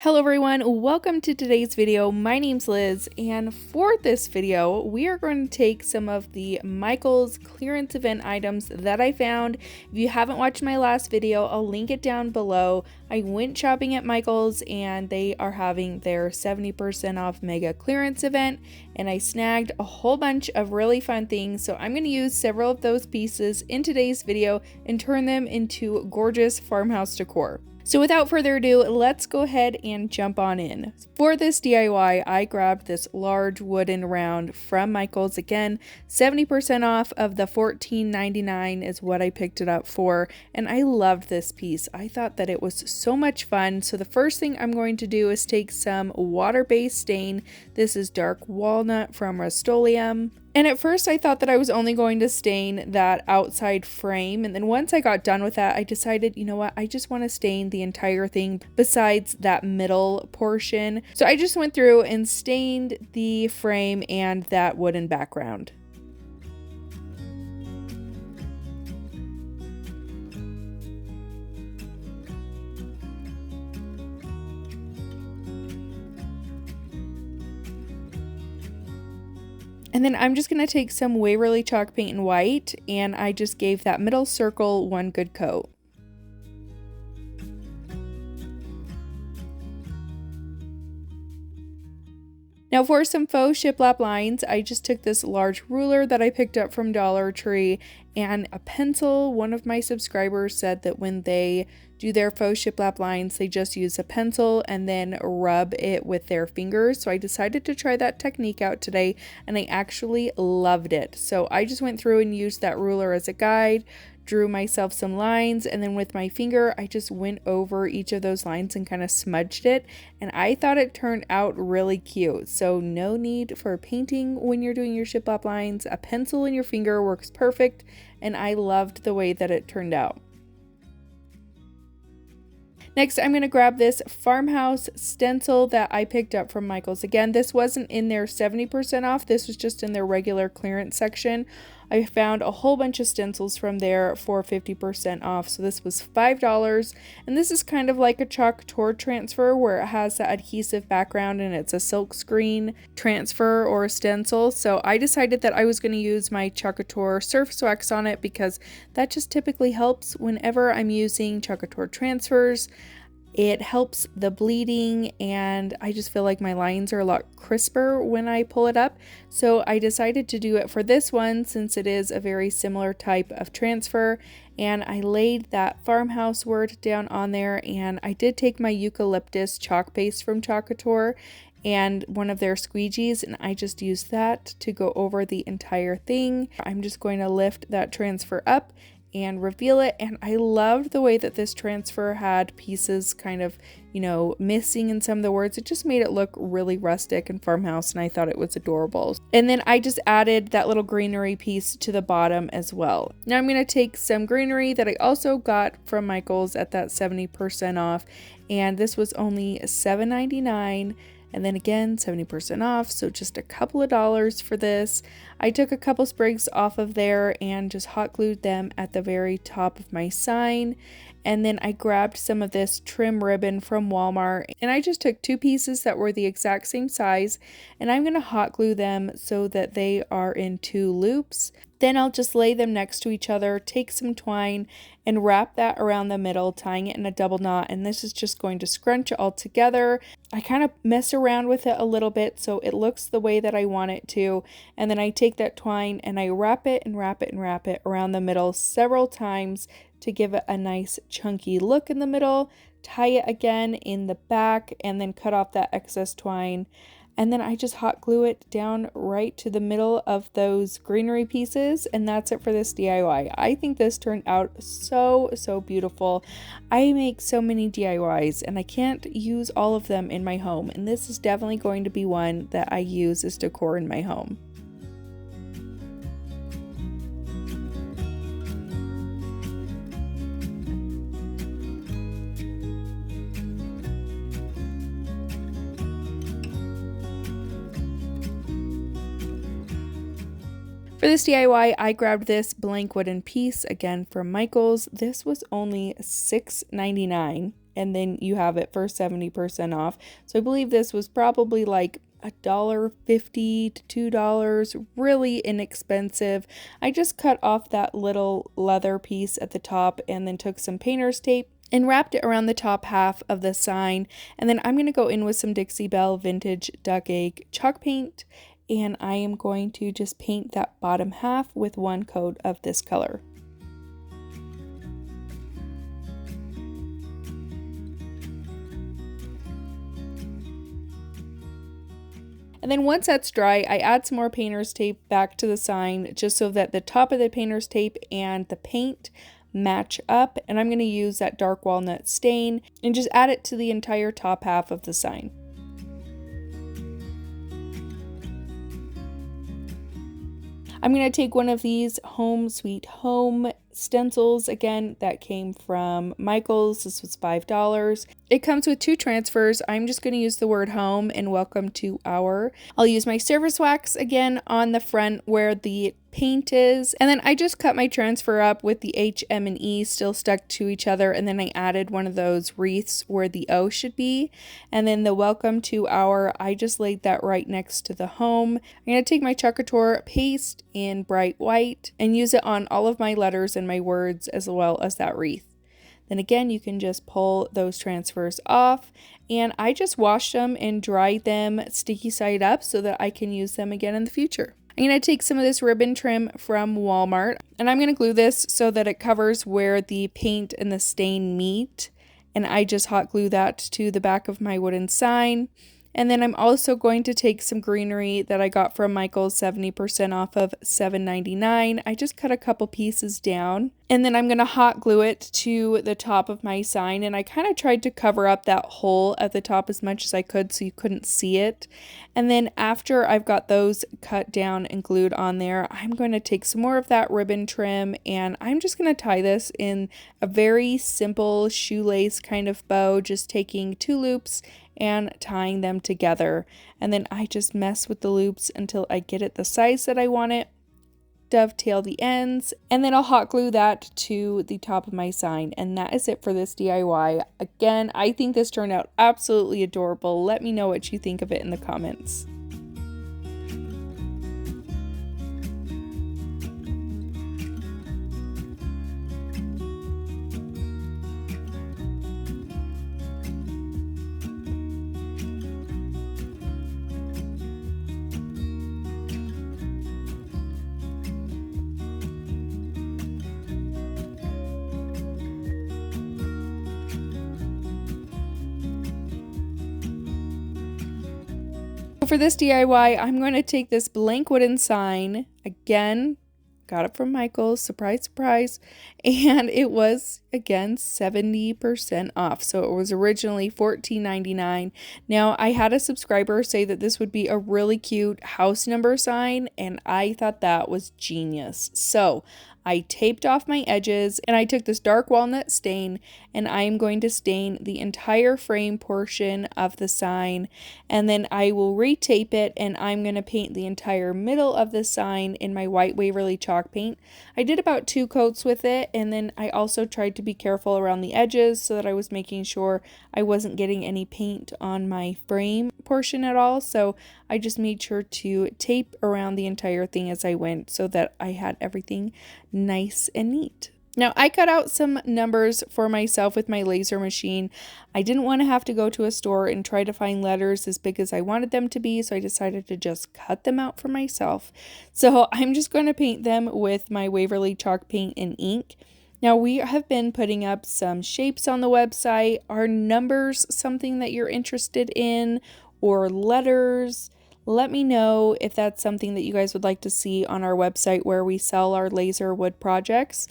Hello everyone, welcome to today's video. My name's Liz, and for this video we are going to take some of the Michaels clearance event items that I found. If you haven't watched my last video, I'll link it down below. I went shopping at Michaels and they are having their 70% off mega clearance event, and I snagged a whole bunch of really fun things. So I'm going to use several of those pieces in today's video and turn them into gorgeous farmhouse decor. So without further ado, let's go ahead and jump on in. For this DIY, I grabbed this large wooden round from Michaels. Again, 70% off of the $14.99 is what I picked it up for, and I loved this piece. I thought that it was so much fun. So the first thing I'm going to do is take some water-based stain. This is dark walnut from Rust-Oleum. And at first I thought that I was only going to stain that outside frame, and then once I got done with that, I decided, you know what, I just want to stain the entire thing besides that middle portion. So I just went through and stained the frame and that wooden background. And then I'm just going to take some Waverly chalk paint in white, and I just gave that middle circle one good coat. Now for some faux shiplap lines, I just took this large ruler that I picked up from Dollar Tree and a pencil. One of my subscribers said that when they do their faux shiplap lines, they just use a pencil and then rub it with their fingers. So I decided to try that technique out today, and I actually loved it. So I just went through and used that ruler as a guide, drew myself some lines, and then with my finger I just went over each of those lines and kind of smudged it, and I thought it turned out really cute. So no need for painting when you're doing your shiplap lines. A pencil in your finger works perfect, and I loved the way that it turned out. Next, I'm going to grab this farmhouse stencil that I picked up from Michaels. Again, this wasn't in their 70% off. This was just in their regular clearance section. I found a whole bunch of stencils from there for 50% off. So this was $5. And this is kind of like a Chalk Couture transfer where it has that adhesive background and it's a silk screen transfer or a stencil. So I decided that I was going to use my Chalk Couture Surface Wax on it because that just typically helps whenever I'm using Chalk Couture transfers. It helps the bleeding, and I just feel like my lines are a lot crisper when I pull it up. So I decided to do it for this one since it is a very similar type of transfer. And I laid that farmhouse word down on there, and I did take my eucalyptus chalk paste from Chalk Couture and one of their squeegees, and I just used that to go over the entire thing. I'm just going to lift that transfer up and reveal it, and I loved the way that this transfer had pieces kind of, you know, missing in some of the words. It just made it look really rustic and farmhouse, and I thought it was adorable. And then I just added that little greenery piece to the bottom as well. Now I'm going to take some greenery that I also got from Michaels at that 70% off, and this was only $7.99. And then again, 70% off, so just a couple of dollars for this. I took a couple sprigs off of there and just hot glued them at the very top of my sign. And then I grabbed some of this trim ribbon from Walmart, and I just took two pieces that were the exact same size, and I'm going to hot glue them so that they are in two loops. Then I'll just lay them next to each other, take some twine, and wrap that around the middle, tying it in a double knot, and this is just going to scrunch it all together. I kind of mess around with it a little bit so it looks the way that I want it to, and then I take that twine and I wrap it and wrap it and wrap it around the middle several times to give it a nice chunky look in the middle, tie it again in the back, and then cut off that excess twine. And then I just hot glue it down right to the middle of those greenery pieces, and that's it for this DIY. I think this turned out so beautiful. I make so many DIYs and I can't use all of them in my home, and this is definitely going to be one that I use as decor in my home. For this DIY, I grabbed this blank wooden piece, again from Michaels. This was only $6.99, and then you have it for 70% off. So I believe this was probably like $1.50 to $2, really inexpensive. I just cut off that little leather piece at the top and then took some painter's tape and wrapped it around the top half of the sign. And then I'm going to go in with some Dixie Belle Vintage Duck Egg chalk paint, and I am going to just paint that bottom half with one coat of this color. And then once that's dry, I add some more painter's tape back to the sign just so that the top of the painter's tape and the paint match up. And I'm going to use that dark walnut stain and just add it to the entire top half of the sign. I'm going to take one of these Home Sweet Home stencils, again, that came from Michael's. This was $5. It comes with 2 transfers. I'm just going to use the word home and welcome to our. I'll use my surface wax again on the front where the paint is, and then I just cut my transfer up with the H, M, and E still stuck to each other, and then I added one of those wreaths where the O should be, and then the welcome to our, I just laid that right next to the home. I'm going to take my Chalk Couture paste in bright white and use it on all of my letters and my words as well as that wreath. Then again, you can just pull those transfers off, and I just washed them and dried them sticky side up so that I can use them again in the future. I'm going to take some of this ribbon trim from Walmart, and I'm going to glue this so that it covers where the paint and the stain meet, and I just hot glue that to the back of my wooden sign. And then I'm also going to take some greenery that I got from Michael's, 70% off of $7.99. I just cut a couple pieces down, and then I'm going to hot glue it to the top of my sign, and I kind of tried to cover up that hole at the top as much as I could so you couldn't see it. And then after I've got those cut down and glued on there, I'm going to take some more of that ribbon trim, and I'm just going to tie this in a very simple shoelace kind of bow, just taking 2 loops and tying them together. And then I just mess with the loops until I get it the size that I want it, dovetail the ends, and then I'll hot glue that to the top of my sign. And that is it for this DIY. Again, I think this turned out absolutely adorable. Let me know what you think of it in the comments. For this DIY, I'm going to take this blank wooden sign, again, got it from Michael's, surprise, surprise, and it was, again, 70% off. So it was originally $14.99. Now, I had a subscriber say that this would be a really cute house number sign, and I thought that was genius. So I taped off my edges, and I took this dark walnut stain, and I'm going to stain the entire frame portion of the sign, and then I will retape it, and I'm going to paint the entire middle of the sign in my white Waverly chalk paint. I did about 2 coats with it, and then I also tried to be careful around the edges so that I was making sure I wasn't getting any paint on my frame portion at all. So I just made sure to tape around the entire thing as I went so that I had everything nice and neat. Now, I cut out some numbers for myself with my laser machine. I didn't want to have to go to a store and try to find letters as big as I wanted them to be, so I decided to just cut them out for myself. So I'm just going to paint them with my Waverly chalk paint and ink. Now, we have been putting up some shapes on the website. Are numbers something that you're interested in, or letters? Let me know if that's something that you guys would like to see on our website where we sell our laser wood projects.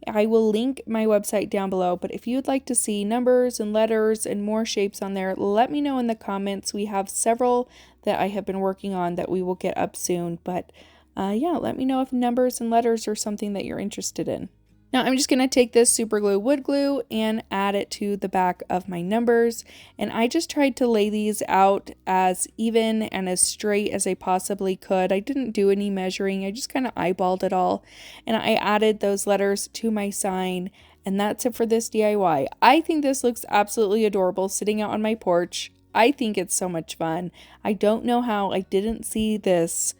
I will link my website down below, but if you'd like to see numbers and letters and more shapes on there, let me know in the comments. We have several that I have been working on that we will get up soon, but yeah, let me know if numbers and letters are something that you're interested in. Now I'm just going to take this super glue wood glue and add it to the back of my numbers, and I just tried to lay these out as even and as straight as I possibly could. I didn't do any measuring, I just kind of eyeballed it all, and I added those letters to my sign, And that's it for this DIY. I think this looks absolutely adorable sitting out on my porch. I think it's so much fun. I don't know how I didn't see this,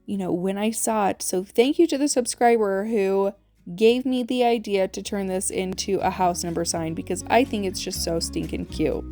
when I saw it. So thank you to the subscriber who gave me the idea to turn this into a house number sign, because I think it's just so stinking cute.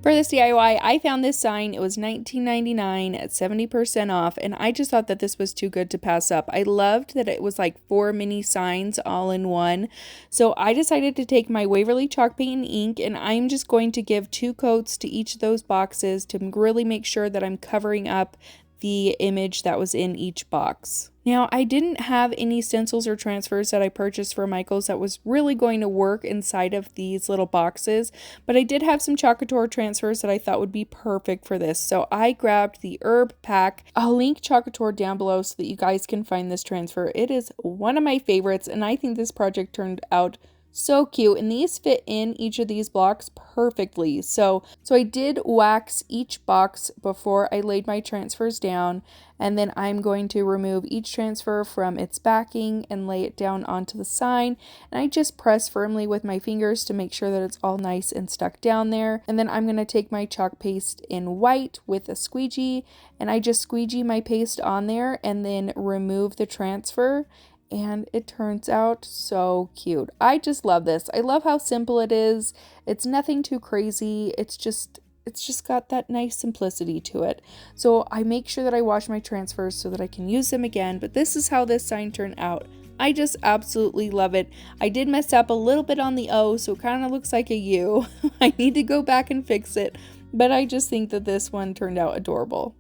For this DIY, I found this sign. It was $19.99 at 70% off, and I just thought that this was too good to pass up. I loved that it was like 4 mini signs all in one. So I decided to take my Waverly chalk paint and ink, and I'm just going to give 2 coats to each of those boxes to really make sure that I'm covering up the image that was in each box. Now, I didn't have any stencils or transfers that I purchased for Michael's that was really going to work inside of these little boxes, but I did have some Chalk Couture transfers that I thought would be perfect for this. So I grabbed the herb pack. I'll link Chalk Couture down below so that you guys can find this transfer. It is one of my favorites, and I think this project turned out so cute, and these fit in each of these blocks perfectly. So I did wax each box before I laid my transfers down, and then I'm going to remove each transfer from its backing and lay it down onto the sign, and I just press firmly with my fingers to make sure that it's all nice and stuck down there. And then I'm going to take my chalk paste in white with a squeegee, and I just squeegee my paste on there and then remove the transfer. And it turns out so cute. I just love this. I love how simple it is. It's nothing too crazy. It's just got that nice simplicity to it. So I make sure that I wash my transfers so that I can use them again. But this is how this sign turned out. I just absolutely love it. I did mess up a little bit on the O, so it kind of looks like a U. I need to go back and fix it. But I just think that this one turned out adorable.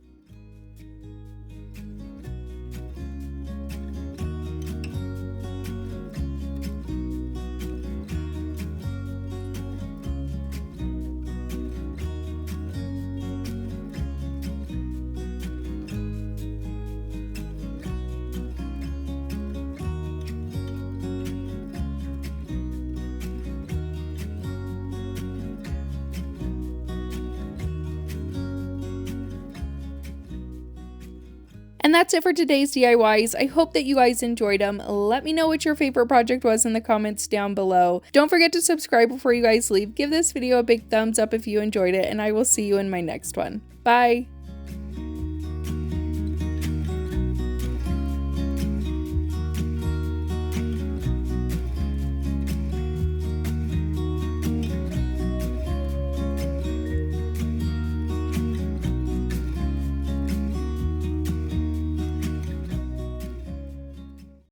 And that's it for today's DIYs. I hope that you guys enjoyed them. Let me know what your favorite project was in the comments down below. Don't forget to subscribe before you guys leave. Give this video a big thumbs up if you enjoyed it, and I will see you in my next one. Bye!